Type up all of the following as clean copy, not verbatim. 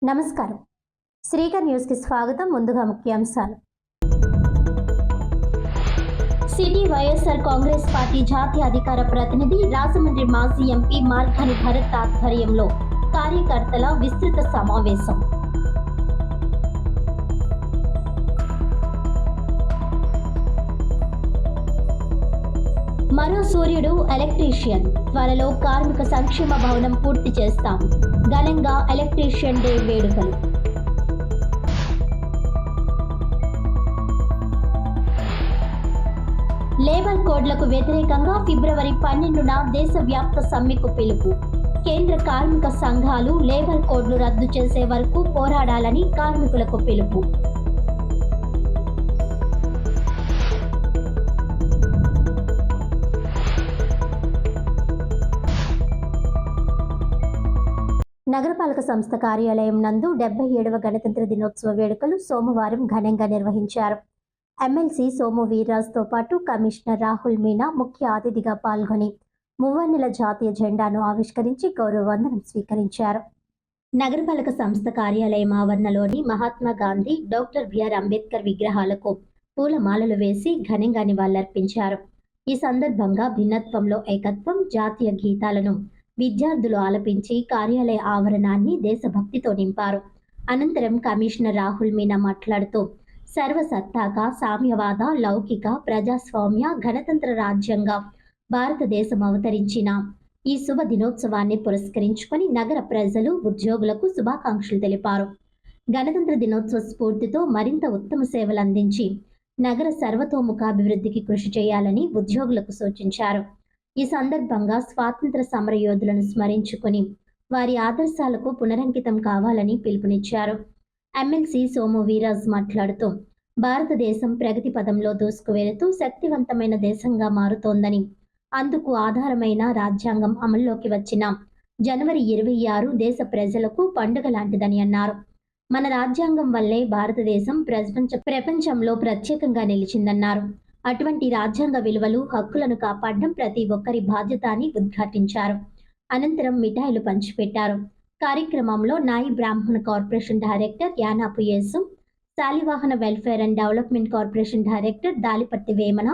నమస్కారం. శ్రీకర్ న్యూస్ కి స్వాగతం. ముందుగా ముఖ్యాంశాలు. సిటీ వైఎస్ఆర్ కాంగ్రెస్ పార్టీ జాతీయ అధికార ప్రతినిధి రాజమండ్రి మాజీ ఎంపీ మార్గాని భరత్ ఆధ్వర్యంలో కార్యకర్తల విస్తృత సమావేశం. మరో సూర్యుడు ఎలక్ట్రీషియన్, త్వరలో కార్మిక సంక్షేమ భవనం పూర్తి చేస్తాం. ఘనంగా ఎలక్ట్రీషియన్ డే వేడుకలు. లేబర్ కోడ్లకు వ్యతిరేకంగా ఫిబ్రవరి 12న దేశవ్యాప్త సమ్మెకు పిలుపు. కేంద్ర కార్మిక సంఘాలు లేబర్ కోడ్లు రద్దు చేసే వరకు పోరాడాలని కార్మికులకు పిలుపు. నగరపాలక సంస్థ కార్యాలయం నందు 77వ గణతంత్ర దినోత్సవ వేడుకలు సోమవారం ఘనంగా నిర్వహించారు. ఎమ్మెల్సీ సోము వీర్రాజుతో పాటు కమిషనర్ రాహుల్ మీనా ముఖ్య అతిథిగా పాల్గొని మువ్వన్నెల జాతీయ జెండాను ఆవిష్కరించి గౌరవ వందనం స్వీకరించారు. నగరపాలక సంస్థ కార్యాలయం ఆవరణలోని మహాత్మా గాంధీ, డాక్టర్ బిఆర్ అంబేద్కర్ విగ్రహాలకు పూలమాలలు వేసి ఘనంగా నివాళులర్పించారు. ఈ సందర్భంగా భిన్నత్వంలో ఏకత్వం జాతీయ గీతాలను విద్యార్థులు ఆలపించి కార్యాలయ ఆవరణాన్ని దేశభక్తితో నింపారు. అనంతరం కమిషనర్ రాహుల్ మీనా మాట్లాడుతూ సర్వసత్తాక సామ్యవాద, లౌకిక, ప్రజాస్వామ్య, గణతంత్ర రాజ్యంగా భారతదేశం అవతరించిన ఈ శుభ దినోత్సవాన్ని పురస్కరించుకొని నగర ప్రజలు, ఉద్యోగులకు శుభాకాంక్షలు తెలిపారు. గణతంత్ర దినోత్సవ స్ఫూర్తితో మరింత ఉత్తమ సేవలు అందించి నగర సర్వతోముఖాభివృద్ధికి కృషి చేయాలని ఉద్యోగులకు సూచించారు. ఈ సందర్భంగా స్వాతంత్ర సమరయోధులను స్మరించుకుని వారి ఆదర్శాలకు పునరంకితం కావాలని పిలుపునిచ్చారు. ఎమ్మెల్సీ సోము వీర్రాజు మాట్లాడుతూ భారతదేశం ప్రగతి పదంలో దూసుకువెళుతూ శక్తివంతమైన దేశంగా మారుతోందని, అందుకు ఆధారమైన రాజ్యాంగం అమల్లోకి వచ్చిన జనవరి 26 దేశ ప్రజలకు పండుగ లాంటిదని అన్నారు. మన రాజ్యాంగం వల్లే భారతదేశం ప్రపంచంలో ప్రత్యేకంగా నిలిచిందన్నారు. అటువంటి రాజ్యాంగ విలువలు, హక్కులను కాపాడడం ప్రతి ఒక్కరి బాధ్యత అని ఉద్ఘాటించారు. అనంతరం మిఠాయిలు పంచిపెట్టారు. కార్యక్రమంలో Nayi Brahmana corporation director Yanapu Yesu, Shalivahana welfare and development corporation director Dalipathi Vemana,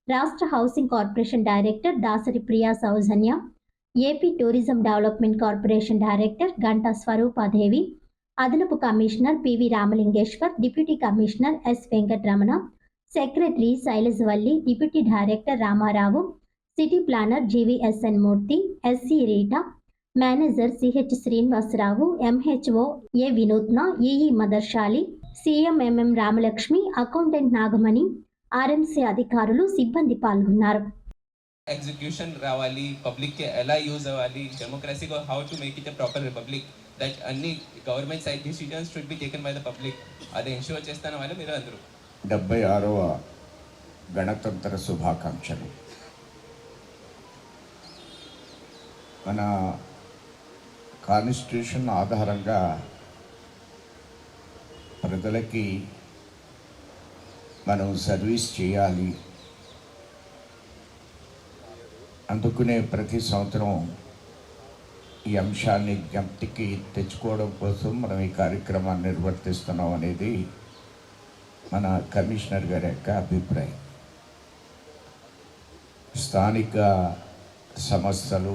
రాష్ట్ర housing corporation director Dasari Priya Soujanya, AP tourism development corporation director Ganta Swarupadevi, అదనపు commissioner PV Ramalingeshwar, deputy commissioner S Venkataramana, secretary Shailajavalli, deputy director Ramarao, city planner GVSN Murthy, SC Rita, manager CH Srinivasarao, MHO A Vinutna, EE Madarshali, CMMM Ramalakshmi, accountant Nagamani, RMC అధికారులు, సిబ్బంది పాల్గొన్నారు. Execution రావాలి, public కి ఎలా use అవ్వాలి, democracy కో how to make it a proper republic, that అన్ని government side decisions should be taken by the public. అది ఎన్షూర్ చేస్తాను వాళ్ళు మీరు అందరూ. 76వ గణతంత్ర శుభాకాంక్షలు. మన కాన్స్టిట్యూషన్ ఆధారంగా ప్రజలకి మనం సర్వీస్ చేయాలి అందుకునే ప్రతి సంవత్సరం ఈ అంశాన్ని జ్ఞప్తికి తెచ్చుకోవడం కోసం మనం ఈ కార్యక్రమాన్ని నిర్వర్తిస్తున్నాం అనేది మన కమిషనర్ గారి యొక్క అభిప్రాయం. స్థానిక సంస్థలు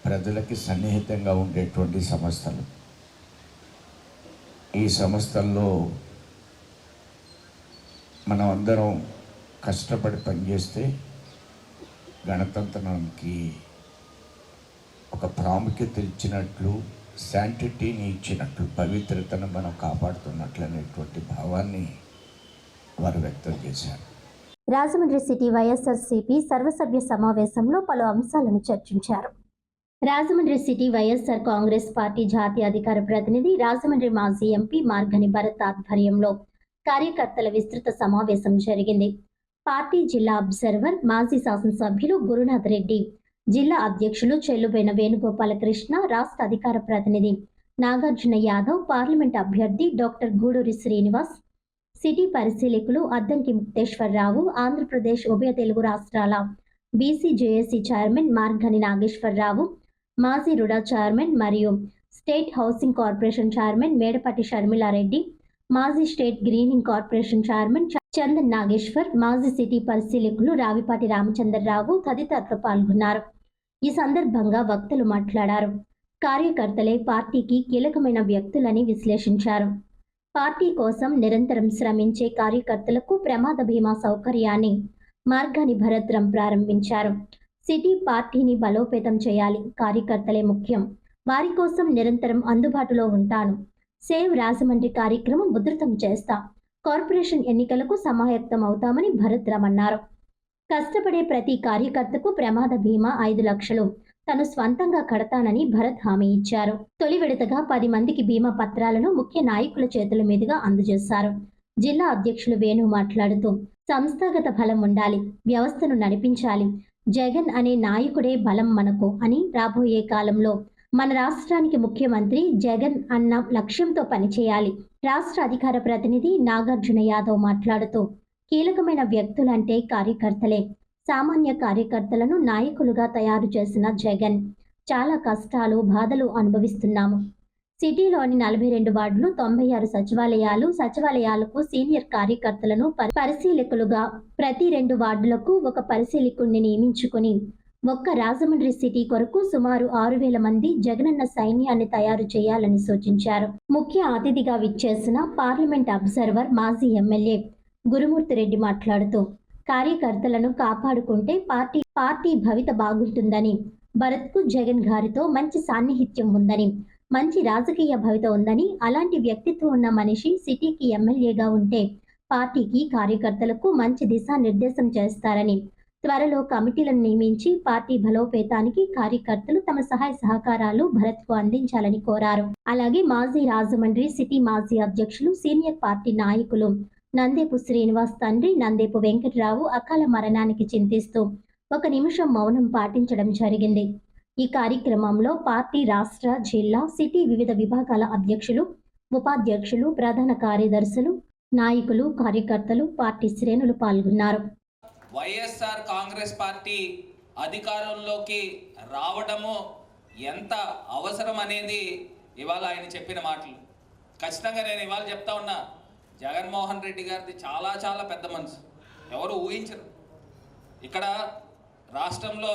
ప్రజలకి సన్నిహితంగా ఉండేటువంటి సంస్థలు. ఈ సంస్థల్లో మనం అందరం కష్టపడి పనిచేస్తే గణతంత్రానికి ఒక ప్రాముఖ్యత ఇచ్చినట్లు, శాంటిటీని ఇచ్చినట్లు, పవిత్రతను మనం కాపాడుతున్నట్లు అనేటువంటి భావాన్ని వారు వ్యక్తం చేశారు. రాజమండ్రి సిటీ వైఎస్ఆర్సీపీ సర్వసభ్య సమావేశంలో పలు అంశాలను చర్చించారు. రాజమండ్రి సిటీ వైఎస్ఆర్ కాంగ్రెస్ పార్టీ జాతీయ అధికార ప్రతినిధి రాజమండ్రి మాజీ ఎంపీ మార్గాని భరత్ ఆధ్వర్యంలో కార్యకర్తల విస్తృత సమావేశం జరిగింది. పార్టీ జిల్లా అబ్జర్వర్, మాజీ శాసనసభ్యులు గురునాథ్ రెడ్డి, జిల్లా అధ్యక్షులు చెల్లుబైన వేణుగోపాలకృష్ణ, రాష్ట్ర అధికార ప్రతినిధి నాగార్జున యాదవ్, పార్లమెంట్ అభ్యర్థి డాక్టర్ గూడూరి శ్రీనివాస్, సిటీ పరిశీలకులు అద్దంకి ముక్తేశ్వరరావు, ఆంధ్రప్రదేశ్ ఉభయ తెలుగు రాష్ట్రాల BC JAC chairman Margani Nageswararao, మాజీ రుడా చైర్మన్ మరియు state housing corporation chairman Medapati Sharmila Reddy, మాజీ state greening corporation chairman Chandan Nageswar, మాజీ సిటీ పరిశీలకులు రావిపాటి రామచంద్రరావు తదితరులు పాల్గొన్నారు. ఈ సందర్భంగా వక్తలు మాట్లాడారు. కార్యకర్తలే పార్టీకి కీలకమైన వ్యక్తులని విశ్లేషించారు. పార్టీ కోసం నిరంతరం శ్రమించే కార్యకర్తలకు ప్రమాద బీమా సౌకర్యాన్ని మార్గాని భరత్రం ప్రారంభించారు. సిటీ పార్టీని బలోపేతం చేయాలి. కార్యకర్తలే ముఖ్యం. వారి కోసం నిరంతరం అందుబాటులో ఉంటాను. సేవ్ రాజమండ్రి కార్యక్రమం ఉధృతం చేస్తా. కార్పొరేషన్ ఎన్నికలకు సమాయత్తం అవుతామని భరత్రం అన్నారు. కష్టపడే ప్రతి కార్యకర్తకు ప్రమాద బీమా 5 లక్షలు తను స్వంతంగా కడతానని భరత్ హామీ ఇచ్చారు. తొలి విడతగా 10 మందికి బీమా పత్రాలను ముఖ్య నాయకుల చేతుల మీదుగా అందజేశారు. జిల్లా అధ్యక్షులు వేణు మాట్లాడుతూ, సంస్థాగత బలం ఉండాలి, వ్యవస్థను నడిపించాలి. జగన్ అనే నాయకుడే బలం మనకు అని, రాబోయే కాలంలో మన రాష్ట్రానికి ముఖ్యమంత్రి జగన్ అన్న లక్ష్యంతో పనిచేయాలి. రాష్ట్ర అధికార ప్రతినిధి నాగార్జున యాదవ్ మాట్లాడుతూ, కీలకమైన వ్యక్తులంటే కార్యకర్తలే. సామాన్య కార్యకర్తలను నాయకులుగా తయారు చేసిన జగన్ చాలా కష్టాలు, బాధలు అనుభవిస్తున్నాము. సిటీలోని 42 వార్డులు, 96 సచివాలయాలకు సీనియర్ కార్యకర్తలను పరిశీలకులుగా, ప్రతి 2 వార్డులకు ఒక పరిశీలకుడిని నియమించుకుని ఒక్క రాజమండ్రి సిటీ కొరకు సుమారు 6,000 మంది జగనన్న సైన్యాన్ని తయారు చేయాలని సూచించారు. ముఖ్య అతిథిగా విచ్చేసిన పార్లమెంట్ అబ్జర్వర్ మాజీ ఎమ్మెల్యే గురుమూర్తిరెడ్డి మాట్లాడుతూ, కార్యకర్తలను కాపాడుకుంటే పార్టీ భవిత బాగుంటుందని, భరత్కు జగన్ గారితో మంచి సాన్నిహిత్యం ఉందని, మంచి రాజకీయ భవిత ఉందని, అలాంటి వ్యక్తిత్వం ఉన్న మనిషి సిటీకి ఎమ్మెల్యేగా ఉంటే పార్టీకి, కార్యకర్తలకు మంచి దిశానిర్దేశం చేస్తారని, త్వరలో కమిటీలను నియమించి పార్టీ బలోపేతానికి కార్యకర్తలు తమ సహాయ సహకారాలు భరత్కు అందించాలని కోరారు. అలాగే మాజీ రాజమండ్రి సిటీ మాజీ అధ్యక్షులు, సీనియర్ పార్టీ నాయకులు నందేపు శ్రీనివాస్ తండ్రి నందేపు వెంకటరావు అకాల మరణానికి చింతిస్తూ 1 నిమిషం మౌనం పాటించడం జరిగింది. ఈ కార్యక్రమంలో పార్టీ రాష్ట్ర, జిల్లా, సిటీ వివిధ విభాగాల అధ్యక్షులు, ఉపాధ్యక్షులు, ప్రధాన కార్యదర్శులు, నాయకులు, కార్యకర్తలు, పార్టీ శ్రేణులు పాల్గొన్నారు. వైఎస్ఆర్ కాంగ్రెస్ పార్టీ అధికారంలోకి రావడము ఎంత అవసరం అనేది ఇవాళ ఆయన చెప్పిన మాటలు. ఖచ్చితంగా నేను ఇవాళ చెప్తా ఉన్నా, జగన్మోహన్ రెడ్డి గారిది చాలా చాలా పెద్ద మనసు, ఎవరు ఊహించరు. ఇక్కడ రాష్ట్రంలో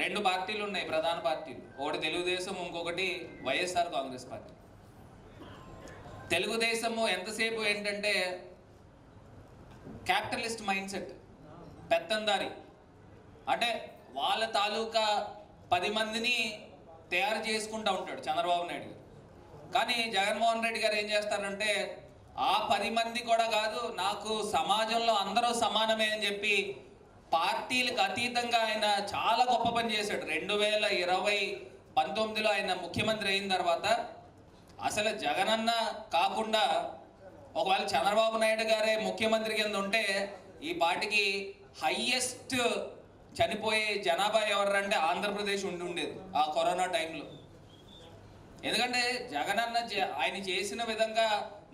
2 పార్టీలు ఉన్నాయి, ప్రధాన పార్టీలు. ఒకటి తెలుగుదేశం, ఇంకొకటి వైఎస్ఆర్ కాంగ్రెస్ పార్టీ. తెలుగుదేశము ఎంతసేపు ఏంటంటే క్యాపిటలిస్ట్ మైండ్ సెట్, పెత్తందారి. అంటే వాళ్ళ తాలూకా 10 మందిని తయారు చేసుకుంటూ ఉంటాడు చంద్రబాబు నాయుడు గారు. కానీ జగన్మోహన్ రెడ్డి గారు ఏం చేస్తారంటే, ఆ 10 మంది కూడా కాదు, నాకు సమాజంలో అందరూ సమానమే అని చెప్పి పార్టీలకు అతీతంగా ఆయన చాలా గొప్ప పని చేశాడు. 2019లో ఆయన ముఖ్యమంత్రి అయిన తర్వాత అసలు జగనన్న కాకుండా ఒకవేళ చంద్రబాబు నాయుడు గారే ముఖ్యమంత్రి కింద ఉంటే ఈ పార్టీకి హైయెస్ట్ చనిపోయే జనాభా ఎవరంటే ఆంధ్రప్రదేశ్ ఉండేది ఆ కరోనా టైంలో. ఎందుకంటే జగనన్న ఆయన చేసిన విధంగా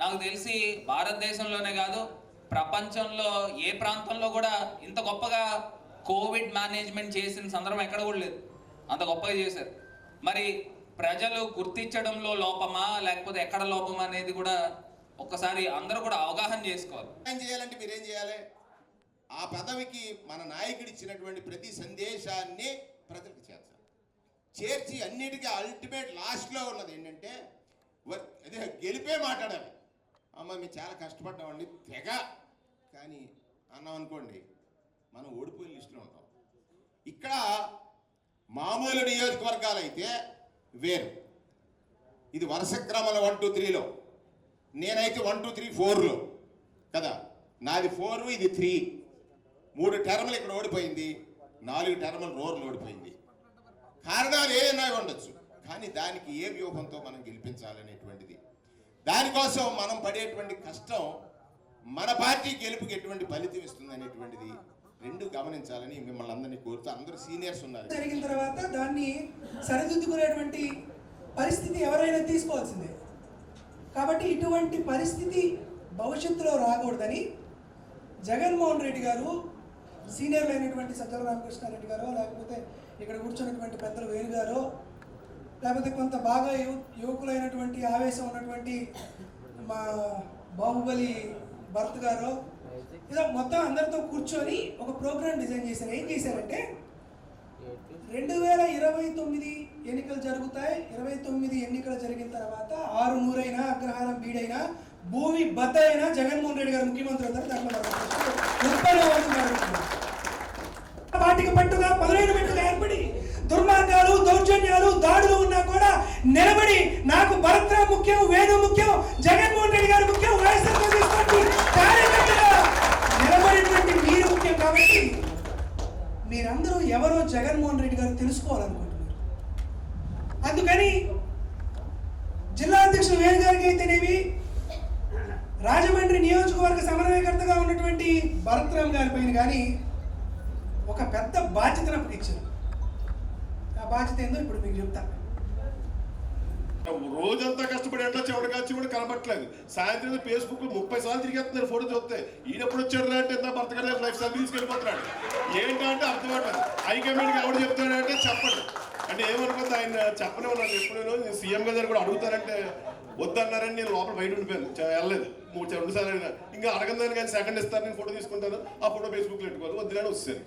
నాకు తెలిసి భారతదేశంలోనే కాదు, ప్రపంచంలో ఏ ప్రాంతంలో కూడా ఇంత గొప్పగా కోవిడ్ మేనేజ్మెంట్ చేసిన సందర్భం ఎక్కడ కూడా లేదు. అంత గొప్పగా చేశారు. మరి ప్రజలు గుర్తించడంలో లోపమా లేకపోతే ఎక్కడ లోపమా అనేది కూడా ఒక్కసారి అందరూ కూడా అవగాహన చేసుకోవాలి. ఏం చేయాలంటే మీరేం చేయాలి? ఆ పదవికి మన నాయకుడు ఇచ్చినటువంటి ప్రతి సందేశాన్ని ప్రజలకు చేర్చి అన్నిటికీ అల్టిమేట్ లాస్ట్లో ఉన్నది ఏంటంటే అదే గెలిపే మాట్లాడాలి. అమ్మ మేము చాలా కష్టపడ్డామండి తెగ, కానీ అన్నాం అనుకోండి మనం ఓడిపోయిన లిస్టులో ఉంటాం. ఇక్కడ మామూలు నియోజకవర్గాలు అయితే వేరు. ఇది వరుస క్రమంలో 1, 2, 3లో, నేనైతే 1, 2, 3, 4లో కదా. నాది 4, ఇది 3. 3 టర్ములు ఇక్కడ ఓడిపోయింది, 4 టర్ములు రోడ్లు ఓడిపోయింది. కారణాలు ఏదైనా ఉండొచ్చు, కానీ దానికి ఏ వ్యూహంతో మనం గెలిపించాలనేటువంటిది, దానికోసం మనం పడేటువంటి కష్టం మన పార్టీ గెలుపుకి ఎటువంటి ఫలితం ఇస్తుంది అనేటువంటిది 2 గమనించాలని మిమ్మల్ని అందరినీ కోరుతూ, అందరూ సీనియర్స్ ఉన్నారు. జరిగిన తర్వాత దాన్ని సరిదిద్దుకునేటువంటి పరిస్థితి ఎవరైనా తీసుకోవాల్సిందే. కాబట్టి ఇటువంటి పరిస్థితి భవిష్యత్తులో రాకూడదని జగన్మోహన్ రెడ్డి గారు, సీనియర్లు అయినటువంటి సజ్జల రామకృష్ణారెడ్డి గారు, లేకపోతే ఇక్కడ కూర్చున్నటువంటి పెద్దలు వేణు గారు, లేకపోతే కొంత బాగా యువకులైనటువంటి ఆవేశం ఉన్నటువంటి మా బాహుబలి భరత్ గారు ఇలా మొత్తం అందరితో కూర్చొని ఒక ప్రోగ్రామ్ డిజైన్ చేశారు. ఏం చేశారంటే 2029 ఎన్నికలు జరుగుతాయి. 29 ఎన్నికలు జరిగిన తర్వాత 600 అయినా అగ్రహారం బీడైనా భూమి బద్ద అయినా జగన్మోహన్ రెడ్డి గారు ముఖ్యమంత్రి అవుతారు. వాటికి పట్టుగా పదునైన మెట్టుగా ఏర్పడి దుర్మార్గాలు దౌర్జన్యాలు దాడులు ఉన్నా కూడా నిలబడి నాకు భరత్రాం ముఖ్యం, వేణు ముఖ్యం, జగన్మోహన్ రెడ్డి గారు ముఖ్యం, వైఎస్ఆర్ కార్యకర్తగా నిలబడినటువంటి మీరు ముఖ్యం. కాబట్టి మీరందరూ ఎవరో జగన్మోహన్ రెడ్డి గారు తెలుసుకోవాలనుకుంటున్నారు. అందుకని జిల్లా అధ్యక్షులు వేణు గారికి అయితేనేమి, రాజమండ్రి నియోజకవర్గ సమన్వయకర్తగా ఉన్నటువంటి భరత్రాం గారి పైన కానీ ఒక పెద్ద బాధ్యతను అప్పగించారు. ఆ బాధ్యత ఏందో ఇప్పుడు మీకు చెప్తా. రోజంతా కష్టపడి ఎట్లా చివరి కనపట్లేదు. సాయంత్రం ఫేస్బుక్ 30 సార్లు తిరిగేస్తున్నారు ఫోటో చూస్తే. ఈయనప్పుడు వచ్చాడు అంటే ఎంత భర్త గారు లైఫ్ స్టైల్ తీసుకెళ్ళిపోతున్నాడు. ఏంటంటే అర్థమవుతుంది. హైకమాండ్కి ఎవరు చెప్తాడంటే చెప్పండి అంటే ఏమనుకుంది ఆయన చెప్పనే ఉన్నాను. ఎప్పుడు నేను సీఎం గారు కూడా అడుగుతారంటే వద్దన్నారని నేను లోపల బయట ఉండిపోయాను, వెళ్ళలేదు. 2 సార్లు అడిగినా ఇంకా అడగదాన్ని కానీ సెకండ్ ఇస్తాను, నేను ఫోటో తీసుకుంటాను, ఆ ఫోటో ఫేస్బుక్లో పెట్టుకోవాలి, వద్దులని వచ్చాను.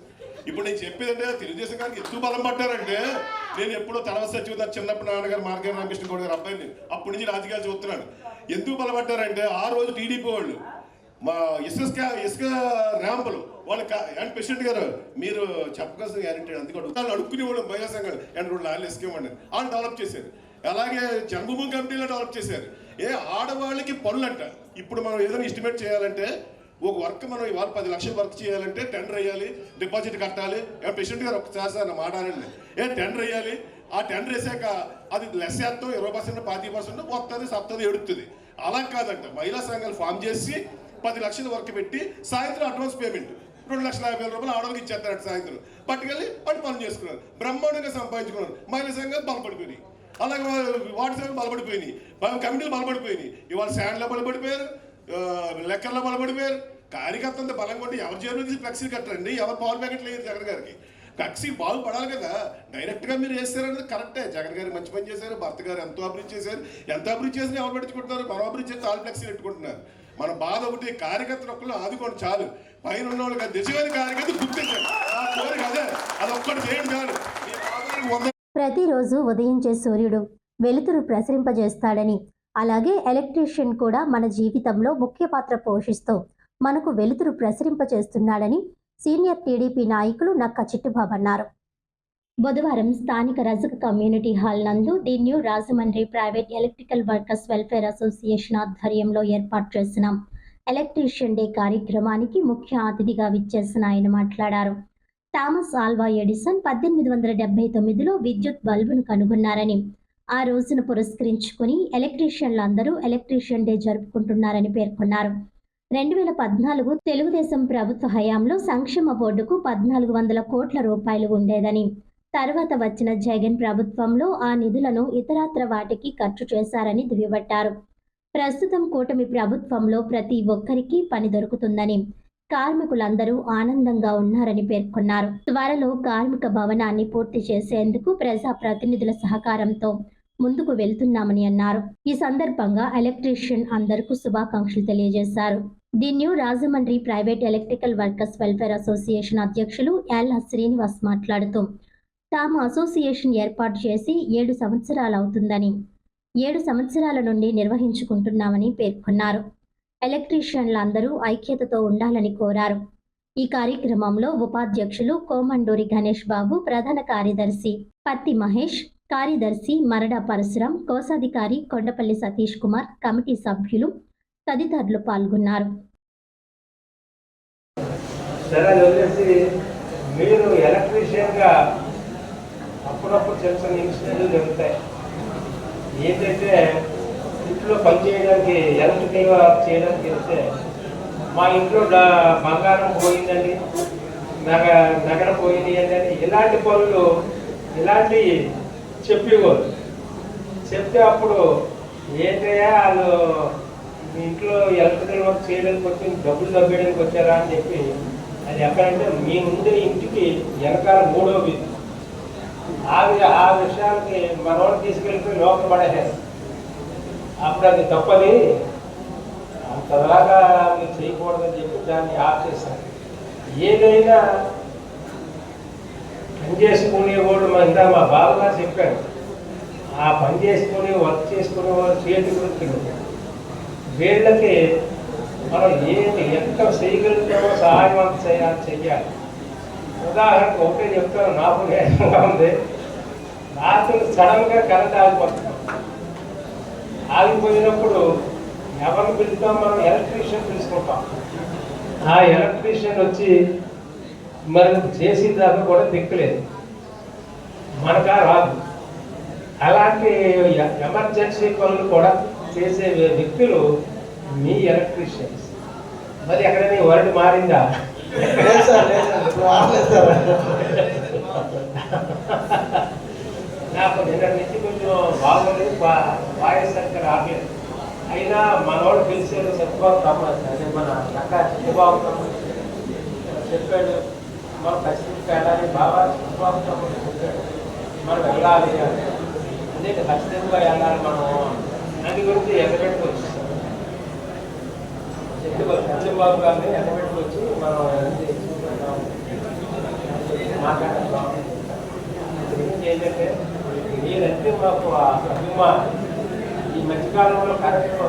ఇప్పుడు నేను చెప్పేదంటే తెలుగుదేశం గారికి ఎందుకు బలం పట్టారంటే నేను ఎప్పుడో తర్వాత సచివ చిన్నప్పుడు నాన్నగారు మార్గారు రామకృష్ణ గౌడ్ గారు అబ్బాయిని అప్పటి నుంచి రాజకీయాలు చూస్తున్నాను. ఎందుకు బలపడ్డారంటే ఆ రోజు టీడీపీ వాళ్ళు మా ఇసుక ర్యాంపులు వాళ్ళ అండ్ ప్రెసిడెంట్ గారు మీరు చెప్పగలసిన గ్యారెంటీ అందుకు వాళ్ళు అడుక్కునేవాళ్ళు మహిళా సంఘాలు అండ్ 2 లారీలు ఇసుకేమండి వాళ్ళు డెవలప్ చేశారు. అలాగే జన్మభూమి కమిటీలో డెవలప్ చేశారు. ఆడవాళ్ళకి పనులు అంట. ఇప్పుడు మనం ఏదైనా ఎస్టిమేట్ చేయాలంటే ఒక వర్క్ మనం ఇవాళ 10 లక్షలు వర్క్ చేయాలంటే టెండర్ వేయాలి, డిపాజిట్ కట్టాలి. ప్రెసిడెంట్ గారు ఒకసారి సార్ నా మాట్లాడండి, టెండర్ వేయాలి. ఆ టెండర్ వేసాక అది లెస్ శాతం 20%, 25% వస్తుంది, సప్తుంది, ఎడుతుంది. అలా కాదంట. మహిళా సంఘాలు ఫామ్ చేసి 10 లక్షల వర్క్ పెట్టి సాయంత్రం అడ్వాన్స్ పేమెంట్ 2,50,000 రూపాయలు ఆడవాళ్ళకి ఇచ్చేస్తారట. సాయంత్రం పట్టుకెళ్ళి వాటి పనులు చేసుకున్నారు, బ్రహ్మాండంగా సంపాదించుకున్నారు. మహిళా సంఘాలు బలపడిపోయినాయి. అలాగే వాటి సంఘాలు బలపడిపోయినాయి, కమిటీలు బలపడిపోయినాయి. ఇవాళ శాండ్లో బలపడిపోయారు, లెక్కల్లో బలపడిపోయారు. కార్యకర్త అంతా బలంగా ఉంటే ఎవరి జేబులో తీసి ఫ్లెక్సీ కట్టండి, ఎవరు పాలు ప్యాకెట్లు వేయరు జగన్ గారికి. ఫ్లెక్సీ బాగుపడాలి కదా. డైరెక్ట్గా మీరు వేస్తారనేది కరెక్టే. జగన్ గారు మంచి పని చేశారు, భర్త గారు ఎంతో అభివృద్ధి చేశారు. ఎంత అభివృద్ధి చేసినా ఎవరు పెట్టుకుంటున్నారు, మనం అభివృద్ధి చేస్తే వాళ్ళు ఫ్లెక్సీ పెట్టుకుంటున్నారు. మన బాధ ఒకటి, కార్యకర్తలు ఒక్కళ్ళు ఆదుకోండి చాలు. పైన ఉన్న వాళ్ళకి నిజమైన కార్యకర్త గుర్తించండి. ఆ కోరిక అదే, అది ఒక్కటి చేయండి చాలు. ప్రతిరోజు ఉదయించే సూర్యుడు వెలుతురు ప్రసరింపజేస్తాడని, అలాగే ఎలక్ట్రీషియన్ కూడా మన జీవితంలో ముఖ్య పాత్ర పోషిస్తూ మనకు వెలుతురు ప్రసరింపచేస్తున్నాడని సీనియర్ టీడీపీ నాయకులు నక్క చిట్టుబాబు అన్నారు. బుధవారం స్థానిక రజక కమ్యూనిటీ హాల్ నందు the new Rajahmundry private electrical workers welfare association ఆధ్వర్యంలో ఏర్పాటు చేసిన ఎలక్ట్రీషియన్ డే కార్యక్రమానికి ముఖ్య అతిథిగా విచ్చేసిన ఆయన మాట్లాడారు. థామస్ ఆల్వా ఎడిసన్ 1879లో విద్యుత్ బల్బును కనుగొన్నారని, ఆ రోజును పురస్కరించుకుని ఎలక్ట్రీషియన్లందరూ ఎలక్ట్రీషియన్ డే జరుపుకుంటున్నారని పేర్కొన్నారు. 2014 తెలుగుదేశం ప్రభుత్వ హయాంలో సంక్షేమ బోర్డుకు 1400 కోట్ల రూపాయలు ఉండేదని, తర్వాత వచ్చిన జగన్ ప్రభుత్వంలో ఆ నిధులను ఇతరత్ర వాటికి ఖర్చు చేశారని దుయ్యబట్టారు. ప్రస్తుతం కూటమి ప్రభుత్వంలో ప్రతి ఒక్కరికి పని దొరుకుతుందని, కార్మికులందరూ ఆనందంగా ఉన్నారని పేర్కొన్నారు. త్వరలో కార్మిక భవనాన్ని పూర్తి చేసేందుకు ప్రజాప్రతినిధుల సహకారంతో ముందుకు వెళ్తున్నామని అన్నారు. ఈ సందర్భంగా ఎలక్ట్రీషియన్ అందరికీ శుభాకాంక్షలు తెలియజేశారు. The new Rajahmundry private electrical workers welfare association అధ్యక్షులు ఎల్ శ్రీనివాస్ మాట్లాడుతూ, తాము అసోసియేషన్ ఏర్పాటు చేసి 7 సంవత్సరాలు అవుతుందని, 7 సంవత్సరాల నుండి నిర్వహించుకుంటున్నామని పేర్కొన్నారు. ఎలక్ట్రీషియన్లందరూ ఐక్యతతో ఉండాలని కోరారు. ఈ కార్యక్రమంలో ఉపాధ్యక్షులు కోమండూరి గణేష్ బాబు, ప్రధాన కార్యదర్శి పత్తి మహేష్, కార్యదర్శి మరడా పరశురం, కోశాధికారి కొండపల్లి సతీష్ కుమార్, కమిటీ సభ్యులు తదితరులు పాల్గొన్నారు. మీరు ఎలక్ట్రీషియన్గా అప్పుడప్పుడు చేసిన ఇన్సిడెంట్లు జరుగుతాయి. ఏంటంటే ఇంట్లో పనిచేయడానికి ఎలక్ట్రికల్ వర్క్ చేయడానికి వెళ్తే మా ఇంట్లో బంగారం పోయిందండి, నగర పోయింది అని ఇలాంటి పనులు ఇలాంటి చెప్పేవారు. చెప్తే అప్పుడు ఏంటయ్యా వాళ్ళు మీ ఇంట్లో ఎలక్ట్రికల్ వర్క్ చేయడానికి వచ్చి డబ్బులు తగ్గడానికి వచ్చారా అని చెప్పి, అది ఎక్కడంటే మీ ముందు ఇంటికి వెనకాల 3వ వీధి, ఆ విషయాలకి మనోడు తీసుకెళ్ళిపోయి లోపల పడేసారు. అప్పుడు అది తప్పది, అంతలాగా మీరు చేయకూడదని చెప్పి దాన్ని ఆఫ్ చేశారు. ఏదైనా పని చేసుకునేవాడు ఇందా మా బాబుగా చెప్పాడు, ఆ పని చేసుకుని వర్క్ చేసుకునే వాళ్ళు చేతి వృత్తులు వీళ్ళకి మనం ఎంత చేయగలుగుతామో సహాయం అంత చెయ్యాలి. ఉదాహరణకు ఒకటే చెప్తాను, నాకు నేరంగా ఉంది. రాత్రి సడన్గా కరెంట్ ఆగిపోయినప్పుడు ఎవరిని పిలుస్తాం? మనం ఎలక్ట్రీషియన్ పిలుచుకుంటాం. ఆ ఎలక్ట్రీషియన్ వచ్చి మరి చేసిన దాకా కూడా దిక్కులేదు, మనకా రాదు. అలాంటి ఎమర్జెన్సీ పనులు కూడా చేసే వ్యక్తులు మీ ఎలక్ట్రీషియన్స్. మరి ఎక్కడైనా వర్డ్ మారిందా? నాకు నిన్న నుంచి కొంచెం బాగుంది, వాయిస్ సరిగ్గా రాలేదు. అయినా మనోడు పిలిచారు, సత్యబాబు అదే మన అక్క సత్యబాబు చెప్పాడు, మనం ఖచ్చితంగా వెళ్ళాలి. బాబా సత్యబాబు చెప్పాడు మనం వెళ్ళాలి, అదే ఖచ్చితంగా వెళ్ళాలి మనం. దాని గురించి ఎగబెట్టుకు వచ్చేసాం. సత్యబాబు గారిని ఎగబెట్టుకు వచ్చి మనం మాట్లాడతాం. ఏంటంటే మీరంటే మాకు అభిమానం. ఈ మధ్యకాలంలో కరెంటు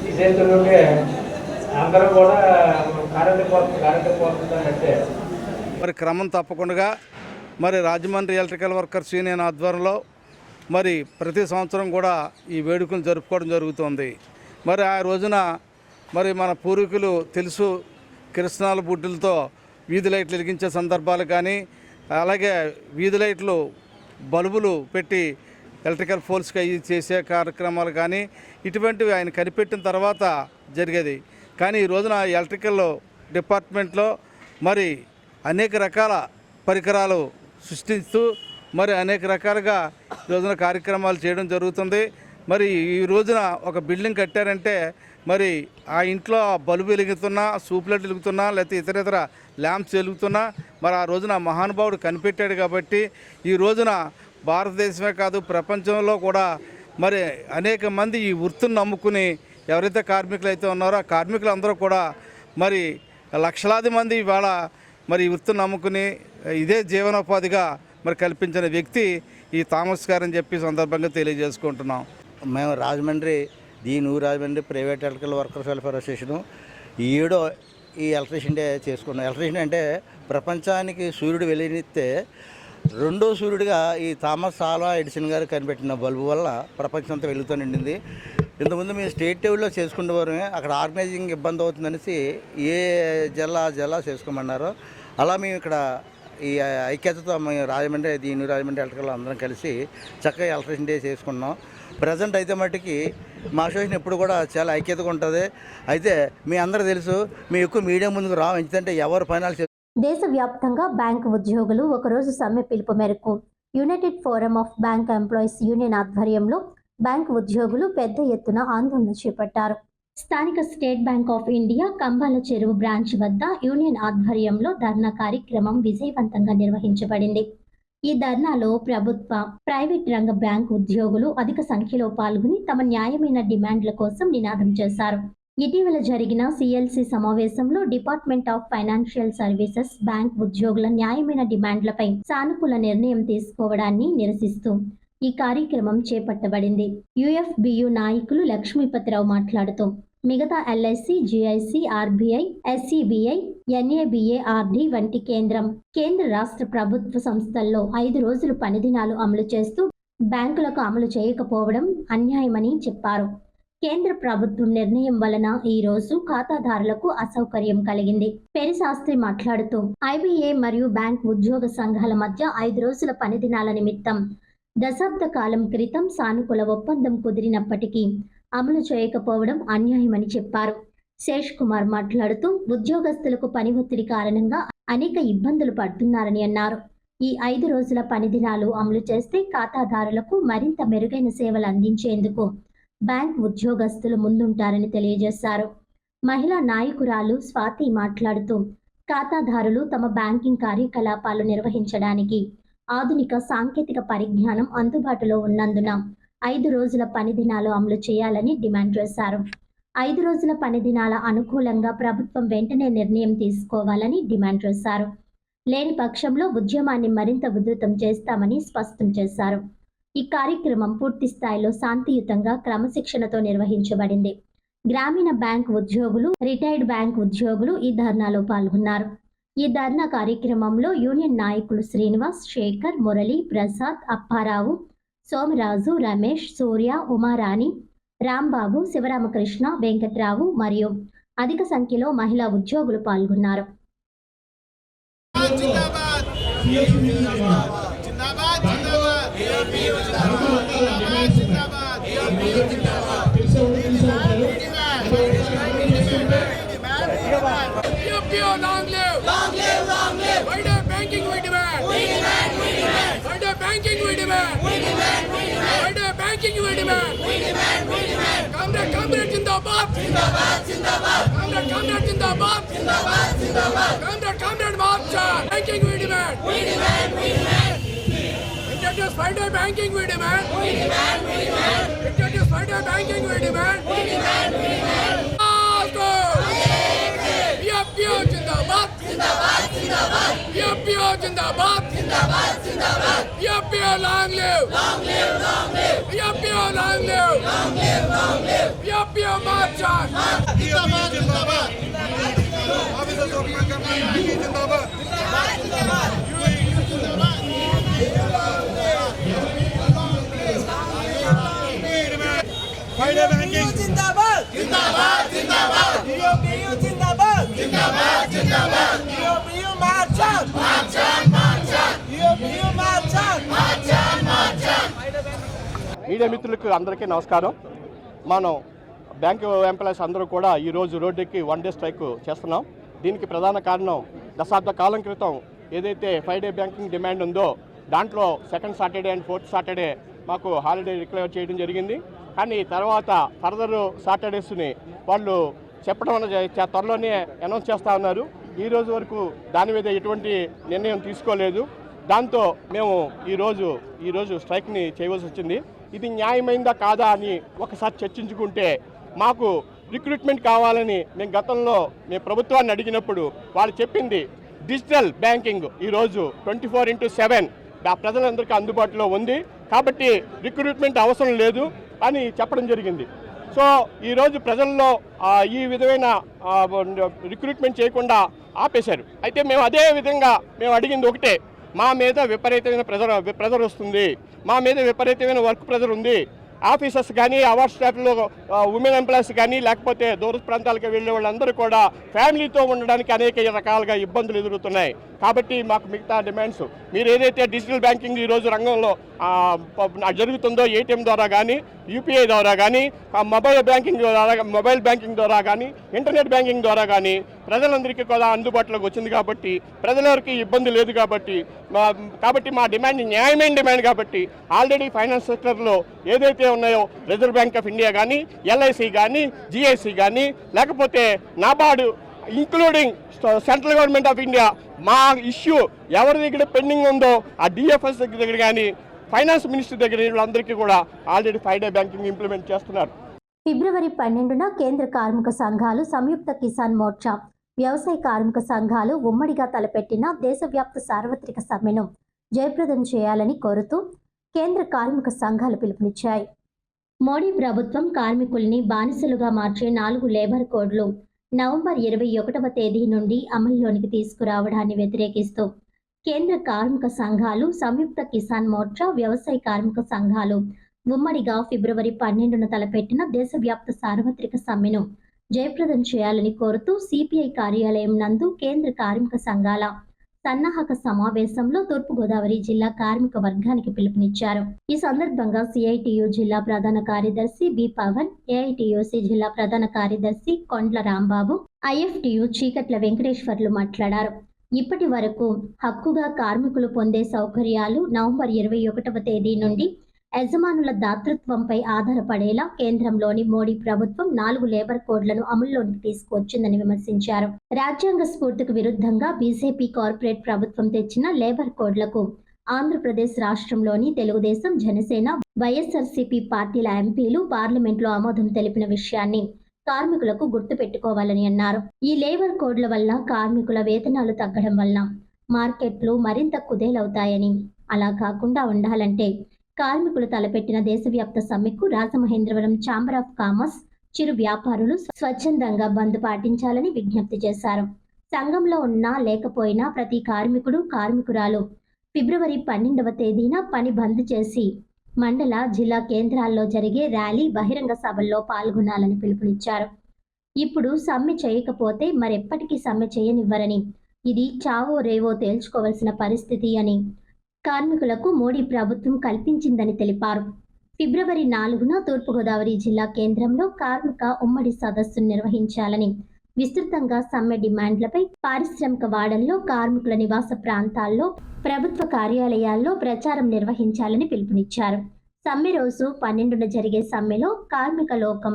తీసేస్తుంటే అందరూ కూడా కరెంటు పోతుందంటే మరి క్రమం తప్పకుండా మరి రాజమండ్రి ఎలక్ట్రికల్ వర్కర్స్ యూనియన్ ఆధ్వర్యంలో మరి ప్రతి సంవత్సరం కూడా ఈ వేడుకలు జరుపుకోవడం జరుగుతుంది. మరి ఆ రోజున మరి మన పూర్వీకులు తెలుసు, కిరసనాల బుడ్డులతో వీధి లైట్లు వెలిగించే సందర్భాలు కానీ, అలాగే వీధి లైట్లు బల్బులు పెట్టి ఎలక్ట్రికల్ పోల్స్కి అవి చేసే కార్యక్రమాలు కానీ ఇటువంటివి ఆయన కనిపెట్టిన తర్వాత జరిగేది. కానీ ఈ రోజున ఎలక్ట్రికల్ డిపార్ట్మెంట్లో మరి అనేక రకాల పరికరాలు సృష్టిస్తూ మరి అనేక రకాలుగా ఈ రోజున కార్యక్రమాలు చేయడం జరుగుతుంది. మరి ఈ రోజున ఒక బిల్డింగ్ కట్టారంటే మరి ఆ ఇంట్లో బల్బు వెలుగుతున్నా, సూప్లైట్ వెలుగుతున్నా, లేకపోతే ఇతర ల్యాంప్స్ వెలుగుతున్నా మరి ఆ రోజున మహానుభావుడు కనిపెట్టాడు. కాబట్టి ఈ రోజున భారతదేశమే కాదు ప్రపంచంలో కూడా మరి అనేక మంది ఈ వృత్తిని నమ్ముకుని ఎవరైతే కార్మికులు అయితే ఉన్నారో ఆ కార్మికులందరూ కూడా మరి లక్షలాది మంది ఇవాళ మరి ఈ వృత్తిని నమ్ముకుని ఇదే జీవనోపాధిగా మరి కల్పించిన వ్యక్తి ఈ థామస్ గారు అని చెప్పి సందర్భంగా తెలియజేసుకుంటున్నాం. మేము Rajahmundry Rajahmundry private electrical workers welfare association ఈ ఎలక్ట్రీషియన్ డే చేసుకున్నాం. ఎలక్ట్రీషియన్ అంటే ప్రపంచానికి సూర్యుడు వెలుగునిస్తే రెండో సూర్యుడిగా ఈ థామస్ ఆల్వా ఎడిసన్ గారు కనిపెట్టిన బల్బు వల్ల ప్రపంచం అంతా వెలుగుతూ నిండింది. ఇంతకుముందు మేము స్టేట్ లెవెల్లో చేసుకునేవారు, అక్కడ ఆర్గనైజింగ్ ఇబ్బంది అవుతుందనేసి ఏ జిల్లా చేసుకోమన్నారు. అలా మేము ఇక్కడ ఈ ఐక్యతతో మేము రాజమండ్రి ఎలక్ట్రికల్ అందరం కలిసి చక్కగా ఎలక్ట్రీషియన్ డే చేసుకున్నాం. ప్రజెంట్ అయితే మట్టుకి మా అసోసియేషన్ ఎప్పుడు కూడా చాలా ఐక్యతగా ఉంటుంది. అయితే మీ అందరూ తెలుసు, మేము ఎక్కువ మీడియా ముందుకు రాము, ఎందుకంటే ఎవరు ఫైనాన్స్. దేశవ్యాప్తంగా బ్యాంకు ఉద్యోగులు ఒకరోజు సమ్మె పిలుపు మేరకు United forum of bank employees union ఆధ్వర్యంలో బ్యాంకు ఉద్యోగులు పెద్ద ఎత్తున ఆందోళన చేపట్టారు. స్థానిక state bank of India Kambala చెరువు బ్రాంచ్ వద్ద యూనియన్ ఆధ్వర్యంలో ధర్నా కార్యక్రమం విజయవంతంగా నిర్వహించబడింది. ఈ ధర్నాలో ప్రభుత్వ, ప్రైవేట్ రంగ బ్యాంకు ఉద్యోగులు అధిక సంఖ్యలో పాల్గొని తమ న్యాయమైన డిమాండ్ల కోసం నినాదం చేశారు. ఇటీవల జరిగిన సిఎల్సి సమావేశంలో department of financial services bank ఉద్యోగుల న్యాయమైన డిమాండ్లపై సానుకూల నిర్ణయం తీసుకోవడాన్ని నిరసిస్తూ ఈ కార్యక్రమం చేపట్టబడింది. యుఎఫ్బియు నాయకులు లక్ష్మీపతిరావు మాట్లాడుతూ మిగతా ఎల్ఐసి, జిఐసి, ఆర్బీఐ, ఎస్ఈబిఐ, ఎన్ఏబిఏఆర్డి వంటి కేంద్ర రాష్ట్ర ప్రభుత్వ సంస్థల్లో 5 రోజులు పనిదినాలు అమలు చేస్తూ బ్యాంకులకు అమలు చేయకపోవడం అన్యాయమని చెప్పారు. కేంద్ర ప్రభుత్వం నిర్ణయం వలన ఈ రోజు ఖాతాదారులకు అసౌకర్యం కలిగింది. పెరిశాస్త్రి మాట్లాడుతూ ఐబీఏ మరియు బ్యాంక్ ఉద్యోగ సంఘాల మధ్య 5 రోజుల పనిదినాల నిమిత్తం దశాబ్ద కాలం క్రితం సానుకూల ఒప్పందం కుదిరినప్పటికీ అమలు చేయకపోవడం అన్యాయమని చెప్పారు. శేష్ కుమార్ మాట్లాడుతూ ఉద్యోగస్తులకు పని ఒత్తిడి కారణంగా అనేక ఇబ్బందులు పడుతున్నారని అన్నారు. ఈ 5 రోజుల పనిదినాలు అమలు చేస్తే ఖాతాదారులకు మరింత మెరుగైన సేవలు అందించేందుకు బ్యాంక్ ఉద్యోగస్తులు ముందుంటారని తెలియజేశారు. మహిళా నాయకురాలు స్వాతి మాట్లాడుతూ ఖాతాదారులు తమ బ్యాంకింగ్ కార్యకలాపాలు నిర్వహించడానికి ఆధునిక సాంకేతిక పరిజ్ఞానం అందుబాటులో ఉన్నందున 5 రోజుల పని దినాలు అమలు చేయాలని డిమాండ్ చేశారు. 5 రోజుల పని దినాల అనుకూలంగా ప్రభుత్వం వెంటనే నిర్ణయం తీసుకోవాలని డిమాండ్ చేశారు. లేని పక్షంలో ఉద్యమాన్ని మరింత ఉధృతం చేస్తామని స్పష్టం చేశారు. ఈ కార్యక్రమం పూర్తి స్థాయిలో శాంతియుతంగా క్రమశిక్షణతో నిర్వహించబడింది. గ్రామీణ బ్యాంక్ ఉద్యోగులు, రిటైర్డ్ బ్యాంక్ ఉద్యోగులు ఈ ధర్నాలో పాల్గొన్నారు. ఈ ధర్నా కార్యక్రమంలో యూనియన్ నాయకులు శ్రీనివాస్, శేఖర్, మురళి, ప్రసాద్, అప్పారావు, సోమరాజు, రమేష్, సూర్య, ఉమారాణి, రాంబాబు, శివరామకృష్ణ, వెంకట్రావు మరియు అధిక సంఖ్యలో మహిళా ఉద్యోగులు పాల్గొన్నారు. మీడియా మిత్రులకు అందరికీ నమస్కారం. మనం బ్యాంకు ఎంప్లాయీస్ అందరూ కూడా ఈరోజు రోడ్డుకి 1 డే స్ట్రైక్ చేస్తున్నాం. దీనికి ప్రధాన కారణం దశాబ్ద కాలం క్రితం ఏదైతే 5 డే బ్యాంకింగ్ డిమాండ్ ఉందో దాంట్లో second Saturday and fourth Saturday మాకు హాలిడే డిక్లేర్ చేయడం జరిగింది. కానీ తర్వాత ఫర్దర్ సాటర్డేస్ని వాళ్ళు చెప్పడం త్వరలోనే అనౌన్స్ చేస్తూ ఉన్నారు. ఈ రోజు వరకు దాని మీద ఎటువంటి నిర్ణయం తీసుకోలేదు. దాంతో మేము ఈరోజు స్ట్రైక్ని చేయవలసి వచ్చింది. ఇది న్యాయమైందా కాదా అని ఒకసారి చర్చించుకుంటే మాకు రిక్రూట్మెంట్ కావాలని మేము గతంలో మేము ప్రభుత్వాన్ని అడిగినప్పుడు వాళ్ళు చెప్పింది డిజిటల్ బ్యాంకింగ్ ఈరోజు 24/7 ప్రజలందరికీ అందుబాటులో ఉంది కాబట్టి రిక్రూట్మెంట్ అవసరం లేదు అని చెప్పడం జరిగింది. సో ఈరోజు ప్రజల్లో ఈ విధమైన రిక్రూట్మెంట్ చేయకుండా ఆపేశారు. అయితే మేము అదే విధంగా మేము అడిగింది ఒకటే, మా మీద విపరీతమైన ప్రెజర్ వస్తుంది, మా మీద విపరీతమైన వర్క్ ప్రెజర్ ఉంది. ఆఫీసర్స్ కానీ అవార్డ్ స్టాఫ్లో ఉమెన్ ఎంప్లాయీస్ కానీ లేకపోతే దూర ప్రాంతాలకు వెళ్ళే వాళ్ళందరూ కూడా ఫ్యామిలీతో ఉండడానికి అనేక రకాలుగా ఇబ్బందులు ఎదురుతున్నాయి. కాబట్టి మాకు మిగతా డిమాండ్స్ మీరు ఏదైతే డిజిటల్ బ్యాంకింగ్ ఈరోజు రంగంలో జరుగుతుందో ఏటీఎం ద్వారా కానీ యూపీఐ ద్వారా కానీ మొబైల్ బ్యాంకింగ్ ద్వారా కానీ ఇంటర్నెట్ బ్యాంకింగ్ ద్వారా కానీ ప్రజలందరికీ కూడా అందుబాటులోకి వచ్చింది కాబట్టి ప్రజలెవరికి ఇబ్బంది లేదు కాబట్టి మా డిమాండ్ న్యాయమైన డిమాండ్ కాబట్టి ఆల్రెడీ ఫైనాన్స్ సెక్టర్లో ఏదైతే ఉన్నాయో రిజర్వ్ బ్యాంక్ ఆఫ్ ఇండియా కానీ ఎల్ఐసి కానీ జిఐసి కానీ లేకపోతే NABARD including central government of India మా ఇష్యూ ఎవరి దగ్గర పెండింగ్ ఉందో ఆ డిఎఫ్ఎస్ దగ్గర కానీ ఫైనాన్స్ మినిస్టర్ దగ్గర వీళ్ళందరికీ కూడా ఆల్రెడీ 5 డే బ్యాంకింగ్ ఇంప్లిమెంట్ చేస్తున్నారు. ఫిబ్రవరి 12న కేంద్ర కార్మిక సంఘాలు, సంయుక్త కిసాన్ మోర్చా, వ్యవసాయ కార్మిక సంఘాలు ఉమ్మడిగా తలపెట్టిన దేశవ్యాప్త సార్వత్రిక సమ్మెను జయప్రదం చేయాలని కోరుతూ కేంద్ర కార్మిక సంఘాలు పిలుపునిచ్చాయి. మోడీ ప్రభుత్వం కార్మికుల్ని బానిసలుగా మార్చే 4 లేబర్ కోడ్లు నవంబర్ 21వ తేదీ నుండి అమల్లోనికి తీసుకురావడాన్ని వ్యతిరేకిస్తూ కేంద్ర కార్మిక సంఘాలు, సంయుక్త కిసాన్ మోర్చా, వ్యవసాయ కార్మిక సంఘాలు ఉమ్మడిగా ఫిబ్రవరి 12న తలపెట్టిన దేశవ్యాప్త సార్వత్రిక సమ్మెను జయప్రదం చేయాలని కోరుతూ సిపిఐ కార్యాలయం నందు కేంద్ర కార్మిక సంఘాల సన్నాహక సమావేశంలో తూర్పుగోదావరి జిల్లా కార్మిక వర్గానికి పిలుపునిచ్చారు. ఈ సందర్భంగా సిఐటియు జిల్లా ప్రధాన కార్యదర్శి బి పవన్, ఏఐటియుసి జిల్లా ప్రధాన కార్యదర్శి కొండ్ల రాంబాబు, ఐఎఫ్టియు చీకట్ల వెంకటేశ్వర్లు మాట్లాడారు. ఇప్పటి వరకు హక్కుగా కార్మికులు పొందే సౌకర్యాలు నవంబర్ 21వ తేదీ నుండి యజమానుల దాతృత్వంపై ఆధారపడేలా కేంద్రంలోని మోడీ ప్రభుత్వం 4 లేబర్ కోడ్లను అమల్లోకి తీసుకువచ్చిందని విమర్శించారు. రాజ్యాంగ స్ఫూర్తికి విరుద్ధంగా బీజేపీ కార్పొరేట్ ప్రభుత్వం తెచ్చిన లేబర్ కోడ్లకు ఆంధ్రప్రదేశ్ రాష్ట్రంలోని తెలుగుదేశం, జనసేన, వైఎస్ఆర్సీపీ పార్టీల ఎంపీలు పార్లమెంట్లో ఆమోదం తెలిపిన విషయాన్ని కార్మికులకు గుర్తుపెట్టుకోవాలని అన్నారు. ఈ లేబర్ కోడ్ల వల్ల కార్మికుల వేతనాలు తగ్గడం వల్ల మార్కెట్లు మరింత కుదేలవుతాయని, అలా కాకుండా ఉండాలంటే కార్మికులు తలపెట్టిన దేశవ్యాప్త సమ్మెకు రాజమహేంద్రవరం ఛాంబర్ ఆఫ్ కామర్స్ చిరు వ్యాపారులు స్వచ్ఛందంగా బంద్ పాటించాలని విజ్ఞప్తి చేశారు. సంఘంలో ఉన్నా లేకపోయినా ప్రతి కార్మికుడు, కార్మికురాలు ఫిబ్రవరి 12వ తేదీన పని బంద్ చేసి మండల, జిల్లా కేంద్రాల్లో జరిగే ర్యాలీ, బహిరంగ సభల్లో పాల్గొనాలని పిలుపునిచ్చారు. ఇప్పుడు సమ్మె చేయకపోతే మరెప్పటికీ సమ్మె చేయనివ్వరని, ఇది చావో రేవో తేల్చుకోవాల్సిన పరిస్థితి అని కార్మికులకు మోడీ ప్రభుత్వం కల్పించిందని తెలిపారు. ఫిబ్రవరి 4న తూర్పుగోదావరి జిల్లా కేంద్రంలో కార్మిక ఉమ్మడి సదస్సును నిర్వహించాలని, విస్తృతంగా సమ్మె డిమాండ్లపై పారిశ్రామిక వాడల్లో, కార్మికుల నివాస ప్రాంతాల్లో, ప్రభుత్వ కార్యాలయాల్లో ప్రచారం నిర్వహించాలని పిలుపునిచ్చారు. సమ్మె రోజు 12న జరిగే సమ్మెలో కార్మిక లోకం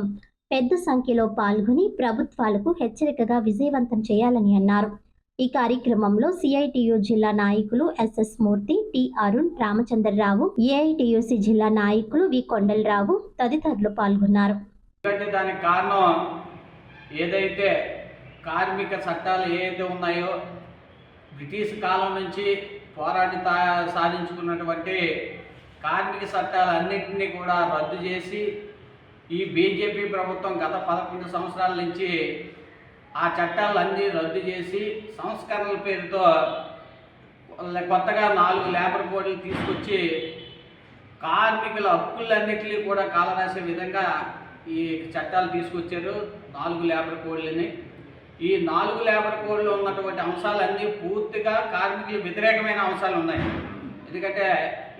పెద్ద సంఖ్యలో పాల్గొని ప్రభుత్వాలకు హెచ్చరికగా విజయవంతం చేయాలని అన్నారు. ఈ కార్యక్రమంలో సిఐటియు జిల్లా నాయకులు ఎస్ఎస్ మూర్తి, టి అరుణ్, రామచంద్రరావు, ఏఐటియుసి జిల్లా నాయకులు వి కొండలరావు తదితరులు పాల్గొన్నారు. దానికి కారణం ఏదైతే కార్మిక చట్టాలు ఏదైతే ఉన్నాయో బ్రిటిష్ కాలం నుంచి పోరాడి సాధించుకున్నటువంటి కార్మిక చట్టాలన్నింటినీ కూడా రద్దు చేసి ఈ బీజేపీ ప్రభుత్వం గత 11 సంవత్సరాల నుంచి ఆ చట్టాలన్నీ రద్దు చేసి సంస్కరణల పేరుతో కొత్తగా 4 లేబర్ కోడ్లు తీసుకొచ్చి కార్మికుల హక్కులన్నింటినీ కూడా కాలరాసే విధంగా ఈ చట్టాలు తీసుకొచ్చారు. 4 లేబర్ కోడ్లని. ఈ 4 లేబర్ కోడ్లో ఉన్నటువంటి అంశాలన్నీ పూర్తిగా కార్మికులకు వ్యతిరేకమైన అంశాలు ఉన్నాయి. ఎందుకంటే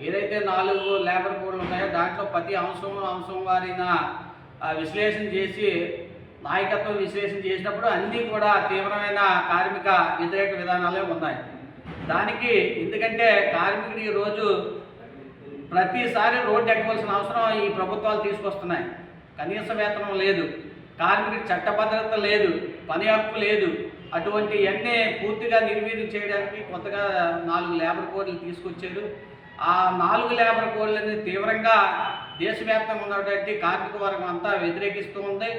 ఏదైతే 4 లేబర్ కోడ్లు ఉన్నాయో దాంట్లో ప్రతి అంశం వారిన విశ్లేషణ చేసి నాయకత్వం విశ్లేషణ చేసినప్పుడు అన్నీ కూడా తీవ్రమైన కార్మిక వ్యతిరేక విధానాలే ఉన్నాయి. దానికి ఎందుకంటే కార్మికుడు ఈరోజు ప్రతిసారి రోడ్డు ఎక్కవలసిన అవసరం ఈ ప్రభుత్వాలు తీసుకొస్తున్నాయి. కనీస వేతనం లేదు, కార్మికుడికి చట్టభద్రత లేదు, పని హక్కు లేదు. అటువంటివన్నీ పూర్తిగా నిర్వీర్యం చేయడానికి కొత్తగా 4 లేబర్ కోడ్లు తీసుకొచ్చారు. ఆ 4 లేబర్ కోడ్లని తీవ్రంగా దేశవ్యాప్తంగా ఉన్నటువంటి కార్మిక వర్గం అంతా వ్యతిరేకిస్తూ ఉంది.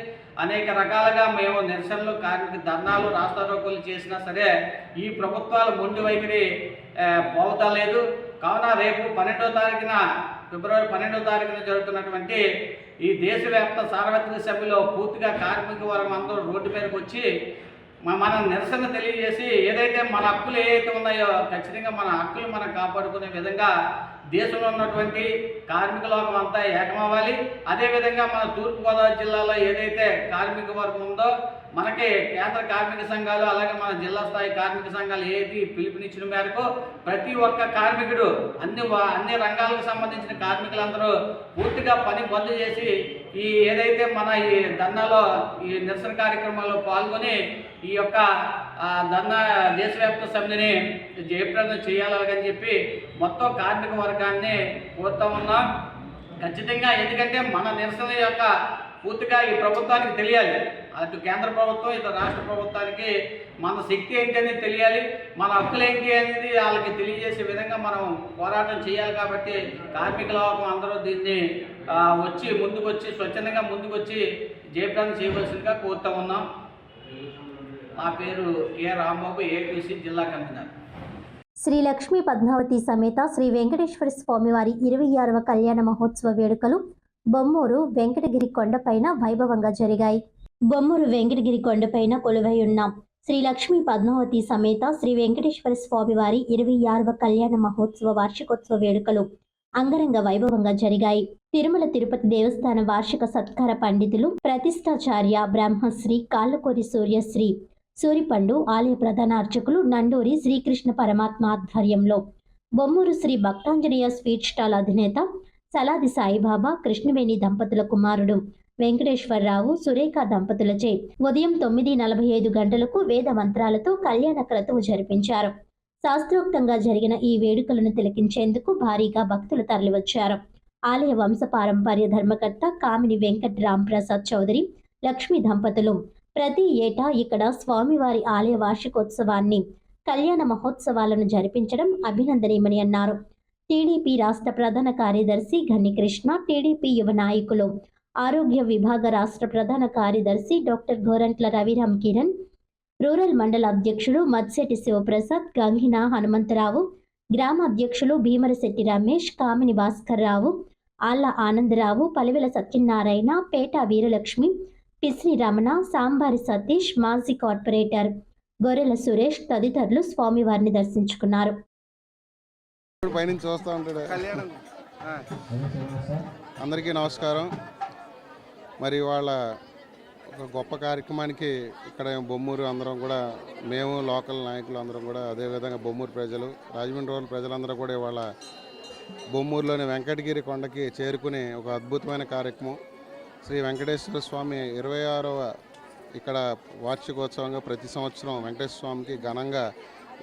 అనేక రకాలుగా మేము నిరసనలు, కార్మిక ధర్నాలు, రాస్తారోకోలు చేసినా సరే ఈ ప్రభుత్వాలు మొండి వైఖరి పోవటలేదు. కావున రేపు 12వ తారీఖున ఫిబ్రవరి 12వ తారీఖున జరుగుతున్నటువంటి ఈ దేశవ్యాప్త సార్వత్రిక సభలో పూర్తిగా కార్మిక వర్గం అందరూ రోడ్డు మీదకి వచ్చి మన నిరసన తెలియజేసి ఏదైతే మన హక్కులు ఏవైతే ఉన్నాయో ఖచ్చితంగా మన హక్కులు మనం కాపాడుకునే విధంగా దేశంలో ఉన్నటువంటి కార్మిక లోకం అంతా ఏకమవ్వాలి. అదేవిధంగా మన తూర్పుగోదావరి జిల్లాలో ఏదైతే కార్మిక వర్గం ఉందో మనకి కేంద్ర కార్మిక సంఘాలు అలాగే మన జిల్లా స్థాయి కార్మిక సంఘాలు ఏది పిలుపునిచ్చిన మేరకు ప్రతి ఒక్క కార్మికుడు అన్ని రంగాలకు సంబంధించిన కార్మికులందరూ పూర్తిగా పని బంద్ చేసి ఈ ఏదైతే మన ఈ ధర్నాలో ఈ నిరసన కార్యక్రమాల్లో పాల్గొని ఈ యొక్క ధర్నా దేశవ్యాప్త సమ్మెని జయప్రదం చేయాలని చెప్పి మొత్తం కార్మిక వర్గాన్ని కోరుతూ ఉన్నాం. ఖచ్చితంగా ఎందుకంటే మన నిరసన యొక్క పూర్తిగా ఈ ప్రభుత్వానికి తెలియాలి. అటు కేంద్ర ప్రభుత్వం, ఇటు రాష్ట్ర ప్రభుత్వానికి మన శక్తి ఏంటి అనేది తెలియాలి, మన హక్కులు ఏంటి అనేది వాళ్ళకి తెలియజేసే విధంగా మనం పోరాటం చేయాలి. కాబట్టి కార్మిక లోకం అందరూ దీన్ని ముందుకొచ్చి స్వచ్ఛందంగా ముందుకొచ్చి జయప్రదం చేయవలసిందిగా కోరుతూ ఉన్నాం. నా పేరు కె రాంబాబు, ఏపీసీ జిల్లా కన్వీనర్. శ్రీ లక్ష్మీ పద్మావతి సమేత శ్రీ వెంకటేశ్వర స్వామివారి 26వ కళ్యాణ మహోత్సవ వేడుకలు బొమ్మూరు వెంకటగిరి కొండపైన వైభవంగా జరిగాయి. బొమ్మూరు వెంకటగిరి కొండపైన కొలువై ఉన్న శ్రీ లక్ష్మీ పద్మావతి సమేత శ్రీ వెంకటేశ్వర స్వామివారి 26వ కళ్యాణ మహోత్సవ వార్షికోత్సవ వేడుకలు అంగరంగ వైభవంగా జరిగాయి. తిరుమల తిరుపతి దేవస్థాన వార్షిక సత్కార పండితులు ప్రతిష్టాచార్య బ్రహ్మశ్రీ కాళ్ళకోరి సూర్యశ్రీ సూరిపండు ఆలయ ప్రధాన అర్చకులు నండూరి శ్రీకృష్ణ పరమాత్మ ఆధ్వర్యంలో బొమ్మూరు శ్రీ భక్తాంజనేయ స్వీట్ స్టాల్ అధినేత సలాది సాయిబాబా కృష్ణవేణి దంపతుల కుమారుడు వెంకటేశ్వరరావు సురేఖ దంపతులచే ఉదయం 9:45 గంటలకు వేద మంత్రాలతో కళ్యాణ క్రతువు జరిపించారు. శాస్త్రోక్తంగా జరిగిన ఈ వేడుకలను తిలకించేందుకు భారీగా భక్తులు తరలివచ్చారు. ఆలయ వంశపారంపర్య ధర్మకర్త కామిని వెంకట్ రామ్ ప్రసాద్ చౌదరి, లక్ష్మీ దంపతులు ప్రతి ఏటా ఇక్కడ స్వామివారి ఆలయ వార్షికోత్సవాన్ని, కళ్యాణ మహోత్సవాలను జరిపించడం అభినందనీయమని అన్నారు. టీడీపీ రాష్ట్ర ప్రధాన కార్యదర్శి ఘన్నికృష్ణ, టీడీపీ యువ నాయకులు, ఆరోగ్య విభాగ రాష్ట్ర ప్రధాన కార్యదర్శి డాక్టర్ గోరంట్ల రవిరామ్ కిరణ్, రూరల్ మండల అధ్యక్షుడు మత్స్యటి శివప్రసాద్, గంగిన హనుమంతరావు, గ్రామ అధ్యక్షులు భీమరశెట్టి రమేష్, కామిని భాస్కర్ రావు, ఆళ్ల ఆనందరావు, పలివెల సత్యనారాయణ, పేట వీరలక్ష్మి, పిస్ని రమణ, సాంబారి సతీష్, మాజీ కార్పొరేటర్ గొర్రెల సురేష్ తదితరులు స్వామివారిని దర్శించుకున్నారు. పైనుంచి చూస్తూ ఉంటాడు. అందరికీ నమస్కారం. మరి వాళ్ళ ఒక గొప్ప కార్యక్రమానికి ఇక్కడ బొమ్మూరు అందరం కూడా, మేము లోకల్ నాయకులు అందరం కూడా, అదేవిధంగా బొమ్మూరు ప్రజలు, రాజమండ్రి రోజుల ప్రజలందరూ కూడా ఇవాళ బొమ్మూరులోని వెంకటగిరి కొండకి చేరుకునే ఒక అద్భుతమైన కార్యక్రమం. శ్రీ వెంకటేశ్వర స్వామి 26వ ఇక్కడ వార్షికోత్సవంగా ప్రతి సంవత్సరం వెంకటేశ్వర స్వామికి ఘనంగా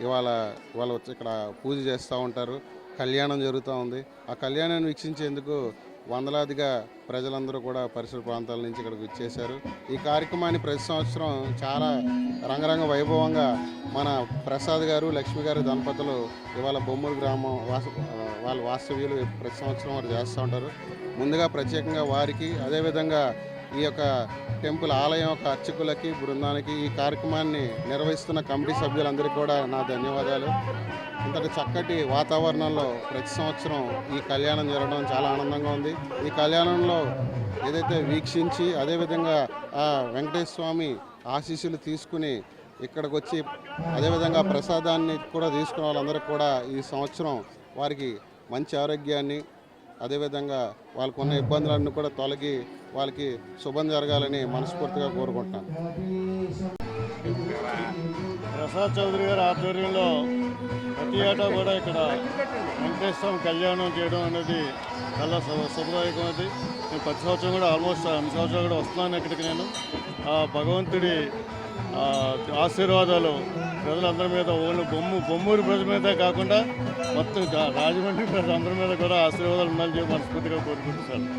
వాళ్ళు వచ్చి ఇక్కడ పూజ చేస్తూ ఉంటారు. కళ్యాణం జరుగుతూ ఉంది. ఆ కళ్యాణాన్ని వీక్షించేందుకు వందలాదిగా ప్రజలందరూ కూడా పరిసర ప్రాంతాల నుంచి ఇక్కడికి వచ్చేసారు. ఈ కార్యక్రమాన్ని ప్రతి సంవత్సరం చాలా రంగరంగ వైభవంగా మన ప్రసాద్ గారు, లక్ష్మి గారు దంపతులు ఇవాళ బొమ్మూరు గ్రామం వాళ్ళ వాస్తవ్యులు ప్రతి సంవత్సరం వారు చేస్తూ ఉంటారు. ముందుగా ప్రత్యేకంగా వారికి, అదేవిధంగా ఈ యొక్క టెంపుల్ ఆలయం యొక్క అర్చకులకి, బృందానికి, ఈ కార్యక్రమాన్ని నిర్వహిస్తున్న కమిటీ సభ్యులందరికీ కూడా నా ధన్యవాదాలు. ఇంతటి చక్కటి వాతావరణంలో ప్రతి సంవత్సరం ఈ కళ్యాణం జరగడం చాలా ఆనందంగా ఉంది. ఈ కళ్యాణంలో ఏదైతే వీక్షించి, అదేవిధంగా ఆ వెంకటేశ్వర స్వామి ఆశీస్సులు తీసుకుని ఇక్కడికి వచ్చి, అదేవిధంగా ప్రసాదాన్ని కూడా తీసుకున్న వాళ్ళందరికీ కూడా ఈ సంవత్సరం వారికి మంచి ఆరోగ్యాన్ని, అదేవిధంగా వాళ్ళకు ఉన్న ఇబ్బందులన్నీ కూడా తొలగి వాళ్ళకి శుభం జరగాలని మనస్ఫూర్తిగా కోరుకుంటున్నాను. ప్రసాద్ చౌదరి గారి ఆధ్వర్యంలో ప్రతి ఏటా కూడా ఇక్కడ వెంకటేశ్వర కళ్యాణం చేయడం అనేది చాలా శుభదాయకమైనది. నేను ప్రతి సంవత్సరం కూడా ఆల్మోస్ట్ 2 సంవత్సరాలు కూడా వస్తున్నాను ఇక్కడికి. నేను ఆ భగవంతుడి ఆశీర్వాదాలు ప్రజలందరి మీద, ఓన్లీ బొమ్మూరు ప్రజల మీదే కాకుండా మొత్తం రాజమండ్రి ప్రజలందరి మీద కూడా ఆశీర్వాదాలు ఉండాలని చెప్పి మనస్ఫూర్తిగా కోరుకుంటున్నాను.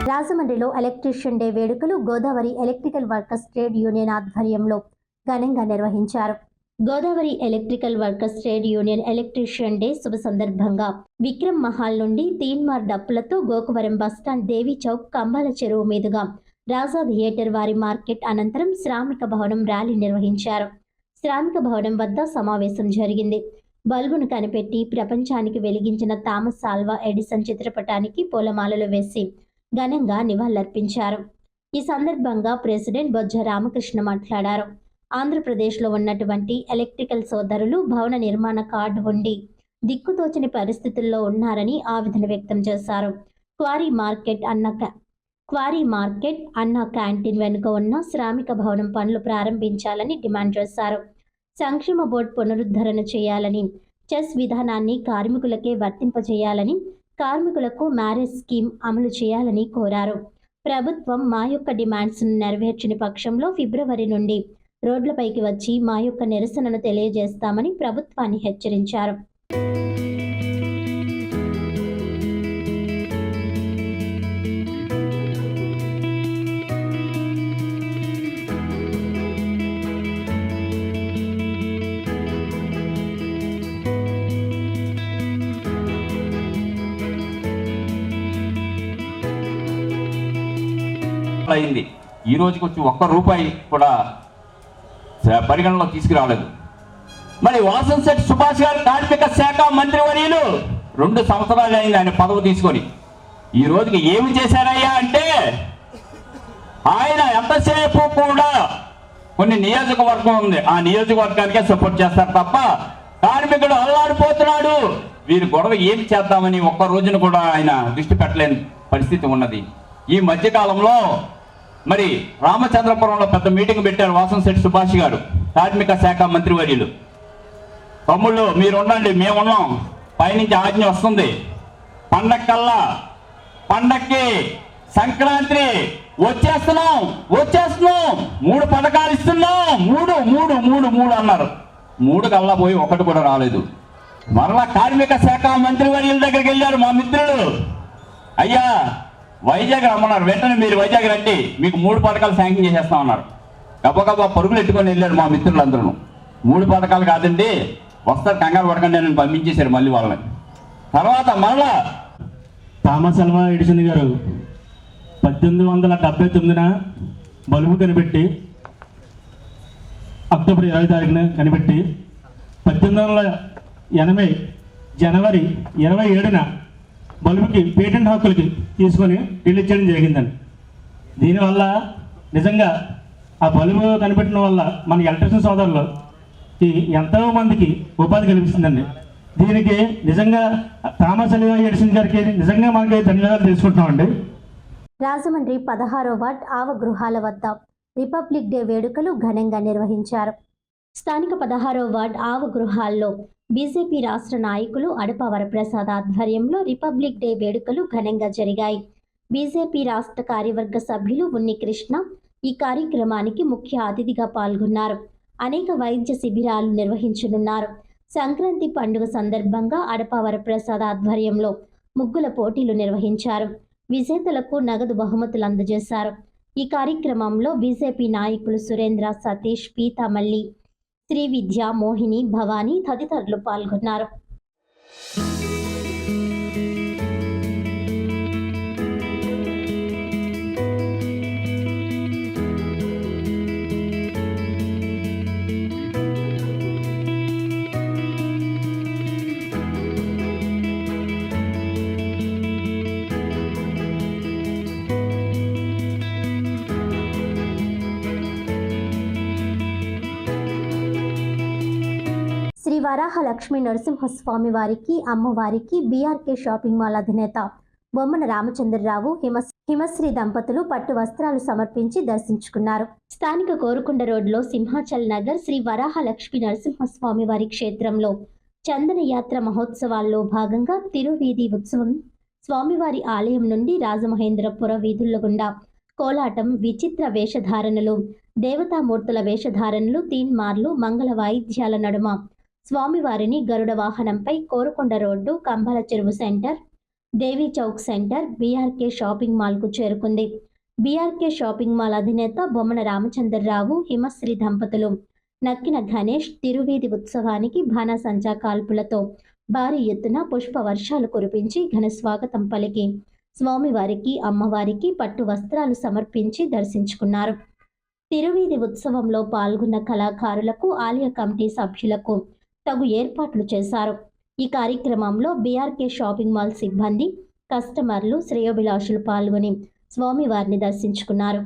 రాజమండ్రిలో ఎలక్ట్రీషియన్ డే వేడుకలు Godavari electrical workers trade union ఆధ్వర్యంలో ఘనంగా నిర్వహించారు. Godavari electrical workers trade union electrician day శుభ సందర్భంగా విక్రమ్ మహాల్ నుండి తీన్మార్ డప్పులతో గోకవరం బస్టాండ్ దేవి చౌక్ కంబాల చెరువు మీదుగా రాజా థియేటర్ వారి మార్కెట్ అనంతరం శ్రామిక భవనం ర్యాలీ నిర్వహించారు. శ్రామిక భవనం వద్ద సమావేశం జరిగింది. బల్బును కనిపెట్టి ప్రపంచానికి వెలిగించిన థామస్ ఆల్వా ఎడిసన్ చిత్రపటానికి పూలమాలలు వేసి ఘనంగా నివాళులర్పించారు. ఈ సందర్భంగా ప్రెసిడెంట్ బొజ్జ రామకృష్ణ మాట్లాడారు. ఆంధ్రప్రదేశ్లో ఉన్నటువంటి ఎలక్ట్రికల్ సోదరులు భవన నిర్మాణ కార్డు ఉండి దిక్కుతోచని పరిస్థితుల్లో ఉన్నారని ఆవేదన వ్యక్తం చేశారు. క్వారీ మార్కెట్ అన్న క్యాంటీన్ వెనుక ఉన్న శ్రామిక భవనం పనులు ప్రారంభించాలని డిమాండ్ చేశారు. సంక్షేమ బోర్డు పునరుద్ధరణ చేయాలని, చెస్ విధానాన్ని కార్మికులకే వర్తింపజేయాలని, కార్మికులకు మ్యారేజ్ స్కీమ్ అమలు చేయాలని కోరారు. ప్రభుత్వం మా యొక్క డిమాండ్స్ను నెరవేర్చని పక్షంలో ఫిబ్రవరి నుండి రోడ్లపైకి వచ్చి మా యొక్క నిరసనను తెలియజేస్తామని ప్రభుత్వాన్ని హెచ్చరించారు. అయింది. ఈ రోజుకి వచ్చి ఒక్క రూపాయి కూడా పరిగణలో తీసుకురాలేదు. మరి వాసంశెట్టి సుభాష్ గారు కార్మిక శాఖ మంత్రివర్యులు 2 సంవత్సరాలు అయింది ఆయన పదవి తీసుకొని. ఈ రోజుకి ఏమి చేశారయ్యా అంటే ఆయన ఎంతసేపు కూడా కొన్ని నియోజకవర్గం ఉంది, ఆ నియోజకవర్గానికే సపోర్ట్ చేస్తారు తప్ప కార్మికుడు అల్లాడిపోతున్నాడు, వీరి గొడవ ఏం చేద్దామని ఒక్క రోజున కూడా ఆయన దృష్టి పెట్టలేని పరిస్థితి ఉన్నది. ఈ మధ్యకాలంలో మరి రామచంద్రపురంలో పెద్ద మీటింగ్ పెట్టారు వాసంశెట్టి సుభాష్ గారు, కార్మిక శాఖ మంత్రివర్యులు. తమ్ముళ్ళు మీరు ఉండండి, మేమున్నాం, పైనుంచి ఆజ్ఞ వస్తుంది, పండక్కి సంక్రాంతి వచ్చేస్తున్నాం 3 పథకాలు ఇస్తున్నాం, మూడు అన్నారు. 3 కల్లా పోయి 1 కూడా రాలేదు. మరలా కార్మిక శాఖ మంత్రివర్యుల దగ్గరికి వెళ్ళారు మా మిత్రులు, అయ్యా వైజాగ్ రమ్మన్నారు, వెంటనే మీరు వైజాగ్ రండి, మీకు 3 పథకాలు శాంక్షన్ చేసేస్తాం అన్నారు. గబగబా పరుగులు ఎత్తుకొని వెళ్ళారు మా మిత్రులందరూ. 3 పథకాలు కాదండి, వస్తారు కంగారు పడకండి అని పంపించేశారు మళ్ళీ వాళ్ళని. తర్వాత మరలా థామస్ ఆల్వా ఎడిసన్ గారు 1879న బల్బు కనిపెట్టి అక్టోబర్ 20వ తారీఖున కనిపెట్టి 1880 జనవరి 27న బల్బుకి పేటెంట్ హక్కులకి తీసుకొని రిలీజ్ చేయడం జరిగిందండి. దీనివల్ల నిజంగా ఆ బల్బు కనిపెట్టిన వల్ల మన ఎలక్ట్రిషియన్ సోదరులకి ఎంతో మందికి ఉపాధి కల్పిస్తుందండి. దీనికి నిజంగా థామస్ ఆల్వా ఎడిసన్ గారికి నిజంగా మనకి ధన్యవాదాలు తెలుసుకుంటున్నామండి. రాజమండ్రి 16వ వార్డ్ ఆవగృహాల వద్ద రిపబ్లిక్ డే వేడుకలు ఘనంగా నిర్వహించారు. స్థానిక 16వ వార్డ్ ఆవగృహాల్లో బీజేపీ రాష్ట్ర నాయకులు అడప వరప్రసాద్ ఆధ్వర్యంలో రిపబ్లిక్ డే వేడుకలు ఘనంగా జరిగాయి. బీజేపీ రాష్ట్ర కార్యవర్గ సభ్యులు ఉన్ని కృష్ణ ఈ కార్యక్రమానికి ముఖ్య అతిథిగా పాల్గొన్నారు. అనేక వైద్య శిబిరాలు నిర్వహించనున్నారు. సంక్రాంతి పండుగ సందర్భంగా అడప వరప్రసాద్ ఆధ్వర్యంలో ముగ్గుల పోటీలు నిర్వహించారు. విజేతలకు నగదు బహుమతులు అందజేశారు. ఈ కార్యక్రమంలో బీజేపీ నాయకులు సురేంద్ర, సతీష్, పీతామల్లి, శ్రీవిద్య, మోహిని, భవానీ తదితరులు పాల్గొన్నారు. శ్రీ వరాహ లక్ష్మీ నరసింహస్వామి వారికి, అమ్మవారికి బీఆర్కే షాపింగ్ మాల్ అధినేత బొమ్మన రామచంద్రరావు, హిమశ్రీ దంపతులు పట్టు వస్త్రాలు సమర్పించి దర్శించుకున్నారు. స్థానిక కోరుకొండ రోడ్లో సింహాచల్ నగర్ శ్రీ వరాహ లక్ష్మీ నరసింహస్వామి వారి క్షేత్రంలో చందన యాత్ర మహోత్సవాల్లో భాగంగా తిరువీధి ఉత్సవం స్వామివారి ఆలయం నుండి రాజమహేంద్రపుర వీధుల గుండా కోలాటం, విచిత్ర వేషధారణలు, దేవతామూర్తుల వేషధారణలు, తీన్మార్లు, మంగళ వాయిద్యాల నడుమ స్వామివారిని గరుడ వాహనంపై కోరుకొండ రోడ్డు, కంబాల చెరువు సెంటర్ దేవీ చౌక్ సెంటర్ బీఆర్కే షాపింగ్ మాల్కు చేరుకుంది. బీఆర్కే షాపింగ్ మాల్ అధినేత బొమ్మన రామచంద్రరావు, హిమశ్రీ దంపతులు నక్కిన గణేష్ తిరువీధి ఉత్సవానికి బాణాసంచా కాల్పులతో భారీ ఎత్తున పుష్ప వర్షాలు కురిపించి ఘన స్వాగతం పలికి స్వామివారికి, అమ్మవారికి పట్టు వస్త్రాలు సమర్పించి దర్శించుకున్నారు. తిరువీధి ఉత్సవంలో పాల్గొన్న కళాకారులకు, ఆలయ కమిటీ సభ్యులకు తగు ఏర్పాట్లు చేశారు. ఈ కార్యక్రమంలో బీఆర్కే షాపింగ్ మాల్ సిబ్బంది, కస్టమర్లు, శ్రేయోభిలాషులు పాల్గొని స్వామివారిని దర్శించుకున్నారు.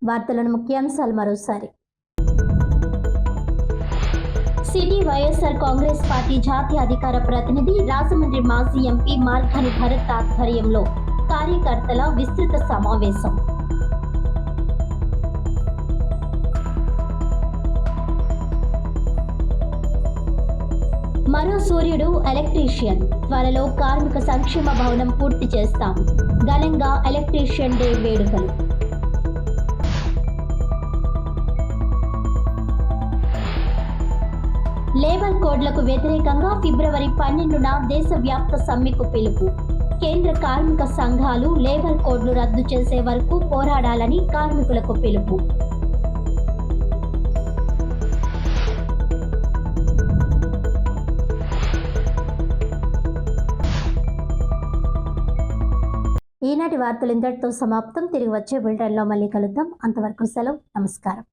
వార్తలను ముఖ్యాంశాలు మరోసారి. సిటీ వైఎస్ఆర్ కాంగ్రెస్ పార్టీ జాతీయ అధికార ప్రతినిధి రాజమండ్రి మాజీ ఎంపీ మార్గాని భరత్ ఆధ్వర్యంలో కార్యకర్తల విస్తృత సమావేశం. మరో సూర్యుడు ఎలక్ట్రీషియన్, త్వరలో కార్మిక సంక్షేమ భవనం పూర్తి చేస్తాం. ఘనంగా ఎలక్ట్రీషియన్ డే వేడుకలు. లేబర్ కోడ్లకు వ్యతిరేకంగా ఫిబ్రవరి 12న దేశవ్యాప్త సమ్మెకు పిలుపు. కేంద్ర కార్మిక సంఘాలు లేబర్ కోడ్లు రద్దు చేసే వరకు పోరాడాలని కార్మికులకు పిలుపు. ఈనాటి వార్తలు ఇంతటితో సమాప్తం. తిరిగి వచ్చే బులెటిన్లో మళ్ళీ కలుద్దాం. అంతవరకు సెలవు. నమస్కారం.